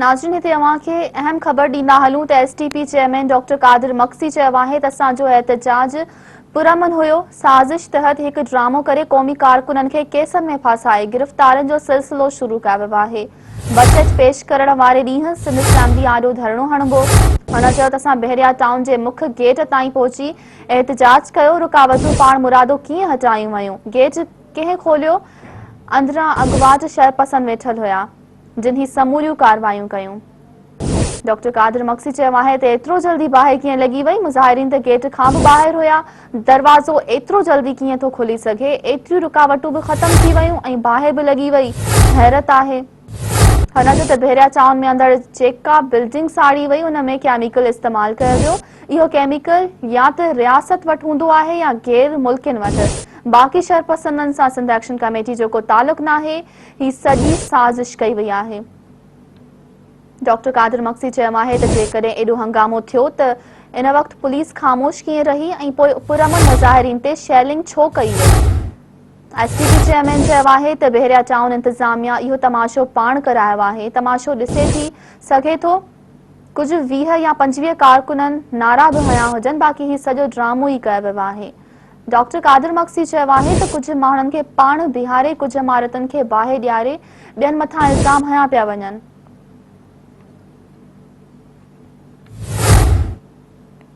नाज़रीन हिते अवां खे अहम ख़बर ॾींदा हलूं त एसटीपी चेयरमैन डॉक्टर कादिर मक्सी चयो आहे त असांजो एहतजाज पुरअमन हुयो। साज़िश तहत हिकु ड्रामो करे क़ौमी कारकुननि खे केसनि में फासाए गिरफ़्तारियुनि जो सिलसिलो शुरू कयो वियो आहे। बजट पेश करण वारे ॾींहुं सिंध असेम्बली आॾो धरणो हणिबो। हुन चयो त असां बहरिया टाउन जे मुख्य गेट ताईं पहुची एहतजाज कयो। रुकावटूं पाण मुरादो कीअं हटायूं वयूं, गेट कंहिं खोलियो, अंदरां अॻुवाट शरपसंद वेठल हुया जिन्ही समूरियूं कार्रवाइयूं कयूं। डॉक्टर कादिर मक्सी चयो आहे त एतिरो जल्दी बाहि कीअं लॻी वई, मुज़ाहिरीन त गेट खां बि ॿाहिरि हुया, दरवाज़ो एतिरो जल्दी कीअं थो खुली सघे, एतिरियूं रुकावटूं बि ख़तम थी वयूं ऐं बाहि बि लॻी वई, हैरत आहे। हुन चयो त बहरिया टाउन में अंदर जेका बिल्डिंग साड़ी वई उन में केमिकल इस्तेमाल कयो वियो। इहो केमिकल या त रियासत वटि हूंदो आहे या गैर मुल्किन वटि। बाक़ी शरपसंदनि सां सिंध एक्शन कमेटी जो को तालुक नाहे, ही सॼी साज़िश कई वई आहे। डॉक्टर कादिर मक्सी चयो आहे त जेकॾहिं एॾो हंगामो थियो त इन वक़्तु पुलिस ख़ामोश कीअं रही ऐं पोइ पुरअमन मुज़ाहिरीन ते शेलिंग छो कई वई। एसटीपी चेयरमैन चयो आहे त बहरिया टाउन इंतज़ामिया इहो तमाशो पाण करायो आहे। तमाशो ॾिसे थी सघे थो कुझु 20 या 25 कारकुननि नारा बि हया हुजनि, बाक़ी ही सॼो ड्रामो ई कयो वियो आहे। डॉक्टर कादिर मक्सी चयो आहे त कुझु माण्हुनि खे पाण बीहारे कुझु इमारतुनि खे बाहि ॾियारे ॿियनि मथां इल्ज़ाम हया पिया वञनि।